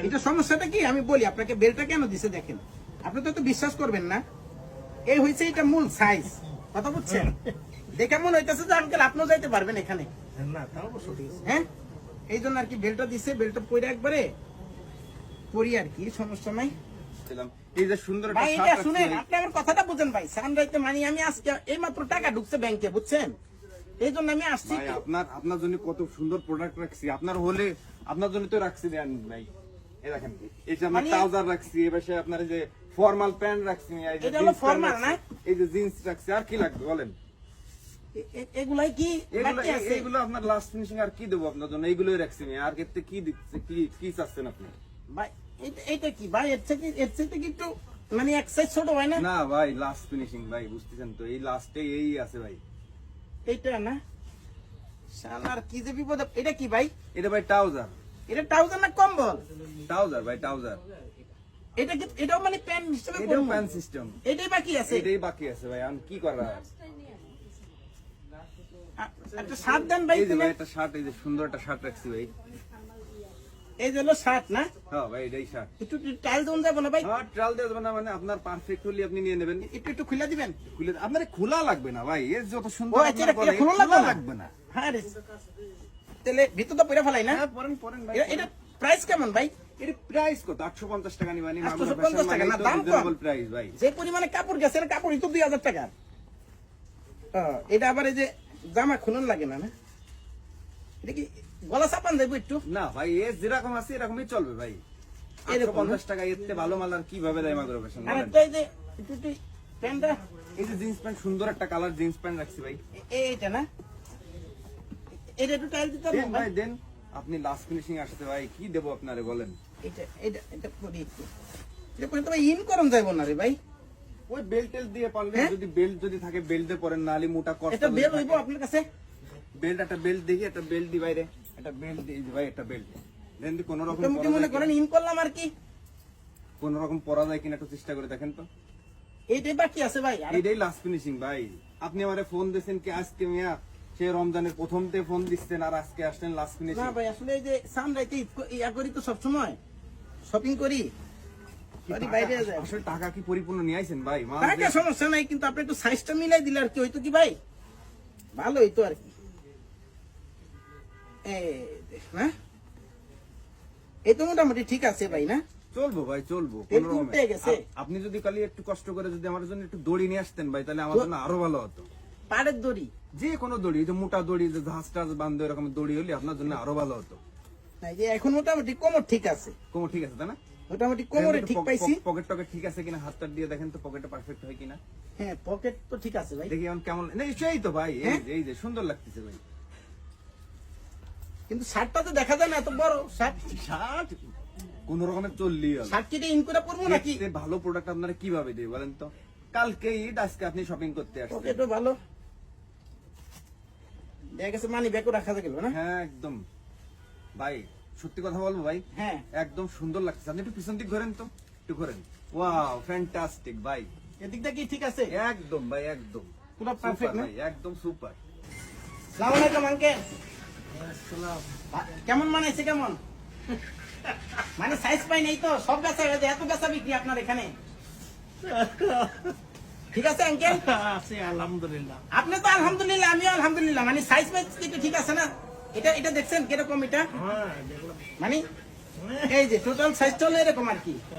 এটা সমস্যাটা কি আমি বলি আপনাকে, বেলটা কেন দিছে দেখেন, আপনি তো বিশ্বাস করবেন না। এই হয়েছে এটা মূল সাইজ, কথা বুঝছেন? দেখে মনে হইতেছে যে আঙ্কেল আপনিও যাইতে পারবেন এখানে। না তা অবশ্য ঠিক আছে। হ্যাঁ, এই জন্য আর কি বেলটা দিছে, বেলটা পরে একবারে পরি আর কি, সমস্যা নাই। এই যে সুন্দর একটা ভাই এটা শার্ট শুনেন, আছে আপনি আমার কথাটা বুঝেন ভাই। সানরাইতে মানে আমি আজকে এইমাত্র টাকা ঢুকছে ব্যাংকে, বুঝছেন? এই জন্য আমি আসছি। ভাই, আপনার জন্য কত সুন্দর প্রোডাক্ট রাখছি, আপনার হলে আপনার জন্য তো রাখছি দেন ভাই। এই দেখেন, এই যে আমরা ট্রাউজার রাখছি, এবার সে আপনার এই যে ফর্মাল প্যান্ট রাখছি, এই যে এটা হলো জিন্স formal না? এই যে জিন্স রাখছি, আর কি লাগবে বলেন? এগুলাই কি বাকি আছে? এইগুলো আপনার লাস্ট ফিনিশিং, আর কি দেবো আপনার জন্য? এইগুলোই রাখছি আমি, আর ক্ষেত্রে কি দিচ্ছে, কি চাচ্ছেন আপনি? ভাই এটা কি ভাই, এর থেকে কি একটু মানে এক সাইজ ছোট হয় না? না ভাই, লাস্ট ফিনিশিং ভাই, বুঝতেছেন তো, এই লাস্টে এই আছে ভাই। এইটা না শালার কি যে বিপদ। এটা কি ভাই? এটা ভাই ট্রাউজার। এটা ট্রাউজার না কম্বল? ট্রাউজার ভাই, ট্রাউজার। এটা কি, এটাও মানে প্যান্ট হিসেবে এটাও পরবো? Pant system. এটাই বাকি আছে? এটাই বাকি আছে ভাই, আমি কি করা? একটা শার্ট দেন ভাই। এই যে তুমি ভাই একটা শার্ট, এই যে সুন্দর একটা শার্ট রাখছি ভাই। এই যে হলো শার্ট না? হ্যাঁ ভাই, এটাই শার্ট। একটু টাইল দেন যাবো না ভাই? হ্যাঁ, ট্রাল দিয়ে দেবেন না, মানে আপনার পারফেক্ট হলে আপনি নিয়ে নেবেন। একটু খুলে দিবেন। খুলে আপনার খোলা লাগবে না ভাই, এর যত ও সুন্দর আচ্ছা, আপনার বলে, এটা খোলা খোলা লাগবে লাগবে না। হ্যাঁ রে, তাহলে ভিতর তো পরে ফেলাই না? হ্যাঁ, পরেন ভাই। এটা প্রাইস কেমন ভাই? এর প্রাইস কত? 850 টাকা নিবানি। 850 টাকা না, দাম কম। রিজনেবল প্রাইস ভাই। যে পরিমাণে কাপড় গেছে, এর কাপড়ই তো 2000 টাকা। এটা আবার এই যে জামা খুলন লাগে না? না এটা কি গলা চাপান দেবো একটু? না ভাই, এ যেরকম আছে এরকমই চলবে ভাই। এরকম 850 টাকা এর থেকে ভালো মাল আর কিভাবে দেয় মাগরো ফ্যাশন আর বলেন? একটা এই যে একটু প্যান্টটা, এই যে জিন্স প্যান্ট, সুন্দর একটা কালার জিন্স প্যান্ট রাখছি ভাই। এইটা না, এটা একটু টাইল দিতে দেন হবে ভাই ভাই। দেন, আপনি লাস্ট ফিনিশিং আসছে ভাই, কি দেবো আপনারে বলেন? এটা পরি একটু। এটা পরে তো ভাই ইন করন যাইবো না রে ভাই। ওই বেল্ট টেল দিয়ে পারলে, হ্যাঁ? যদি বেল্ট যদি থাকে বেল্ট দিয়ে পরেন, নাহলে মোটা কষ্ট। এটা বেল হইবো আপনার কাছে? বেল্ট, একটা বেল্ট দেখি, একটা বেল্ট দি বাইরে, একটা বেল্ট দিই ভাই, একটা বেল্ট দেন দি, কোন রকম মোটামুটি মনে করেন ইন করলাম আর কি। কোন রকম পরা যায় কিনা একটু চেষ্টা করে দেখেন তো। এইটাই বাকি আছে ভাই। আর এটাই লাস্ট ফিনিশিং ভাই। আপনি আমারে ফোন দিয়েছেন কি আজকে মিয়া, সে রমজানের প্রথমতে ফোন দিচ্ছেন, আর আজকে আসলেন লাস্ট না ফিনিশিং। ভাই, আসলে এই যে সানরাইতে ইয়া করি তো সবসময় শপিং করি, বাড়ি বাইরে যায়। আসলে টাকা কি পরিপূর্ণ নিয়ে আইছেন ভাই? মাল টাকা দিয়ে- সমস্যা নাই, কিন্তু আপনি একটু সাইজটা মিলাই দিলে আর কি হইতো কি ভাই, ভালো হইতো আর কি। হ্যাঁ, এই তো মোটামুটি ঠিক আছে ভাই না? চলবো ভাই, চলবো তেল কোন রকমে। উঠে গেছে। আপনি যদি কালি একটু কষ্ট করে যদি আমার জন্য একটু দড়ি নিয়ে আসতেন ভাই, তাহলে আমার জন্য আরো ভালো হতো। পাড়ের দড়ি? যে কোনো দড়ি, এই যে মোটা দড়ি, যে ঘাস টাস বান্ধব এরকম দড়ি হলে আপনার জন্য আরো ভালো হতো। নাই যে এখন মোটামুটি কোমর ঠিক আছে, কোমর ঠিক আছে তাই না? মোটামুটি কোমরে ঠিক পাইছি। পকেট টকেট ঠিক আছে কিনা, হাতটা দিয়ে দেখেন তো পকেটটা পারফেক্ট হয় কিনা। হ্যাঁ, পকেট তো ঠিক আছে ভাই, দেখি এখন কেমন। না সেই তো ভাই, হ্যাঁ? এই যে সুন্দর লাগতেছে ভাই। কিন্তু শার্টটা তো দেখা যায় না এত বড় শার্ট। শার্ট কোন রকমের চললি হলো। শার্ট কেটে ইন করে পরবো নাকি? এতে ভালো প্রোডাক্ট আপনারা কিভাবে দেবে বলেন তো? কালকে ঈদ, আজকে আপনি শপিং করতে আসছেন। পকেটও ভালো, দেখা গেছে মানি ব্যাগও রাখা গেল না? হ্যাঁ একদম ভাই, সত্যি কথা বলবো ভাই, হ্যাঁ, একদম সুন্দর লাগছে। আপনি একটু পিছন দিক ঘোরেন তো, একটু ঘোরেন। ওয়াও, ফ্যান্টাস্টিক ভাই, এদিকটা কি ঠিক আছে? একদম ভাই, একদম পুরো সুপার পারফেক্ট না? ভাই, একদম সুপার। সালাম আলাইকুম আঙ্কেল। কেমন মানাইছে? কেমন মানে সাইজ পাই নাই তো? সব বেচা হয়ে যায়, এত বেচা বিক্রি আপনার এখানে? ঠিক আছে আঙ্কেল? আছে আলহামদুলিল্লাহ। আপনি তো আলহামদুলিল্লাহ, আমিও আলহামদুলিল্লাহ। মানে সাইজ পাইজ কিন্তু ঠিক আছে না? এটা দেখছেন কিরকম? এটা হ্যাঁ দেখলাম। মানে এই যে টোটাল সাইজ চলে এরকম আর কি।